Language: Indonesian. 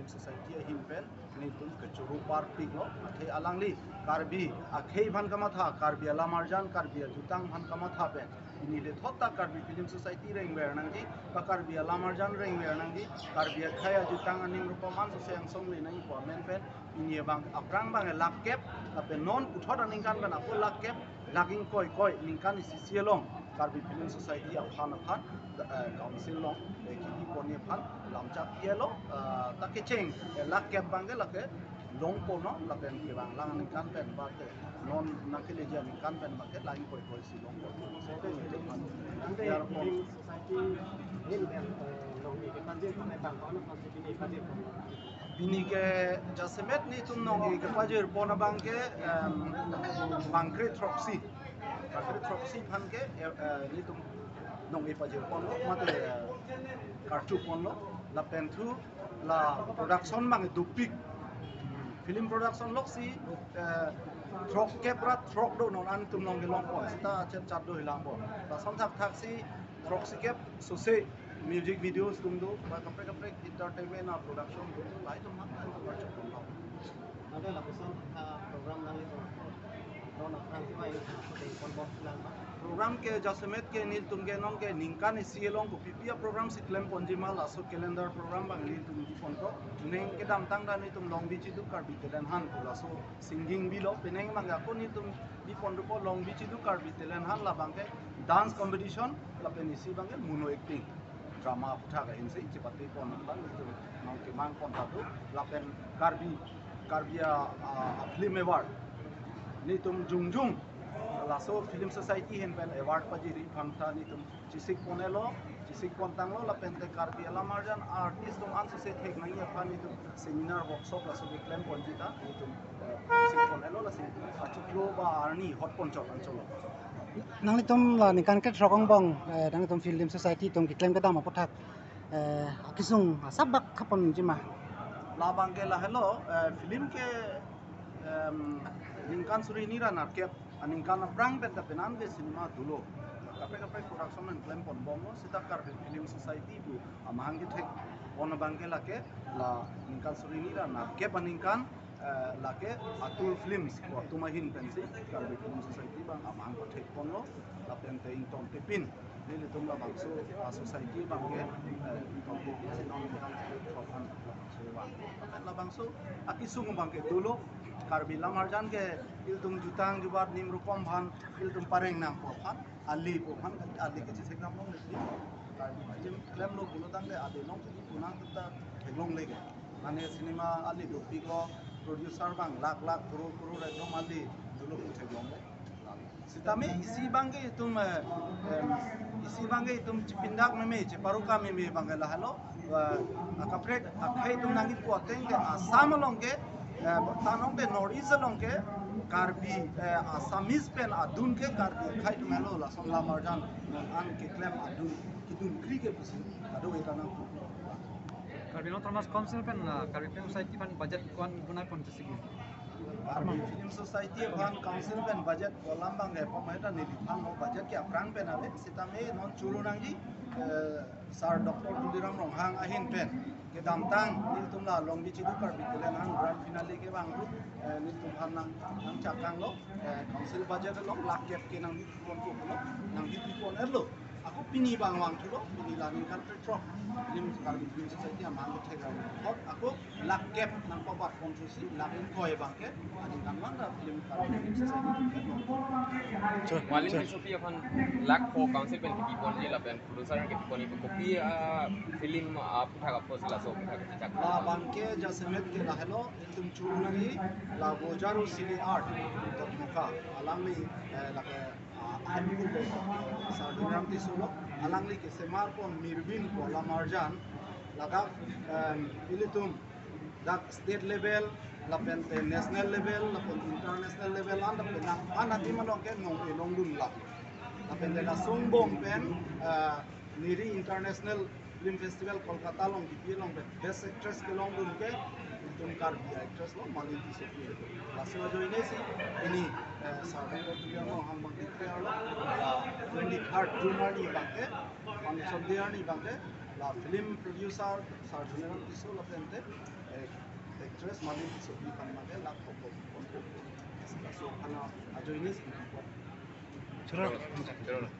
Film Society himpen ni tum kecuru partik lo athe alangli karbi akhei bhan kamatha karbi alamarjan karbi jutang bhan kamatha pen ini le thota karbi Film Society reng wer nangji ka karbi alamarjan reng wer nangji karbi khaya jutang aning rupaman so yang song le nai ko men pen ini bang aprang bang lakep ape non uthot aning kan ban apol lakep laging koi ningkan isi sielong karbi Film Society aphan council long ki poni phan lamcha pielo take cheng lakep bang lake long po no lapen ke bang lang ningkan pen ba te non nakile ja ningkan pen ba ke lain koi si long po so te ni phan Film Society ini long ni kan dia kan bang ko no ini kan dia bini ke jasemet ni tum nong ke pajir pona bang ke bangkre tropsi phan ke ni tum nong ke pajir pon lo mate kartu pon lo la penthu la production bang dupik film production lok si trok kepra trok do non an tum nong ke long po sta chat do hilang po la som thak si trok si kep so se music videos tum do ba kapre entertainment na production do lai tum man an kartu pon lo ada lah pesan program nang itu non akan sih ini pon pon lang program ke jasemet ke nil tum ke non ke ningkan sielong ko pipia program si klem ponjima la so calendar program bang nil tum di pon ko neng ke dam tang dan tum long bi chidu kar bi telan han ko la so singing bi lo peneng mang ko ni tum di pon ko long bi chidu kar bi telan han la bang ke dance competition la pen isi bang ke mono acting drama putha ga in sei chipati pon ban tum nong ke mang pon ta tu la pen karbia film award ni tum jungjung laso Film Society hen pen award pajiri phangta ni tum chisik ponelo chisik pontang lo la pente karbi alamarjan artist tum an se thek nang ya phani tum seminar workshop laso claim ponjita ni tum chisik ponelo la sing achuklo ba arni hot ponchol ancholo nang tum la ni kan ke trokong bong nang tum Film Society tum ki claim ka dam apothak kisung sabak khapon jima la bangke la hello film ke ningkan suri nira narkep aningkan prang penta penan ke cinema dulo kapre production and claim pon bomo sita kar Film Society bu amang ke thek on bangke lake la ningkan suri nira narkep aningkan lake atul films ko tumahin pensi kar Film Society bang amang ko thek pon lo la pente ington tepin nili tumla bangso society bangke ington ko sinon ningkan propan la bangso akisung bangke dulo karbi lamarjan ke iltum jutang jubat nim rukom bhan iltum pareng nam po phan ali po phan ali ke jise kam long le karbi jim klem lo bulo tang le ade long ki punang ta long le ke ane cinema ali do piko producer bang lakh crore ekdom ali dulo ko long le sitame isi bangge itum pindak meme je paruka meme bangela halo akapre akhai tum nangi ko teng ke asam long ke tanong be noris long ke karbi asamis pen adun ke karbi khai tum halo la som la marjan an ke klem adun kidun kri ke pusi ado etana karbi non termas council pen karbi Film Society pan budget kuan guna kon tesigi karbi Film Society bhan council pen budget kolam bang e pamaita ni bhan no budget ke aprang pen ave sitame non churunangji sar Dr. Tuliram Ronghang ahin pen ke damtang nil tumla longbi chidu karbi telen han grand finale ke bang nil tum han nang chakang lo council budget lo lakep ke nang pon ko lo nang di pon erlo aku pini bang wang tulo pini lanin kan petrol lim karbi Film Society amang ke thega hot aku lakep nang pabat konstruksi lakin koi bang ke adin kan mang da film karbi Film Society Malin di Sophie akan lak po council pen di pon ni la pen producer ke pon itu kopi film putha ka pos la so putha ka cak la bangke jasemet ke la hello tum churunagi la bojaru city art tok muka alangli la ke ahli ko sarduram tisulo alangli ke semar pon mirbin ko la marjan laga ilitum dak state level la pente national level la pen international level anda penang anati manong ke nong dun la pente la songbong pen niri international film festival kolkata long di long best actress ke long dun ke tum karbi actress lo malin di Sophie lasma jo ini si ini sarve ko tu yang ham bang dikhe lo 23rd June ni bangke function dia ni bangke la film producer sarjuneram tiso la pente interest money so di kan mate lak pokok pokok so ana ajo ini sih Curah. Terus.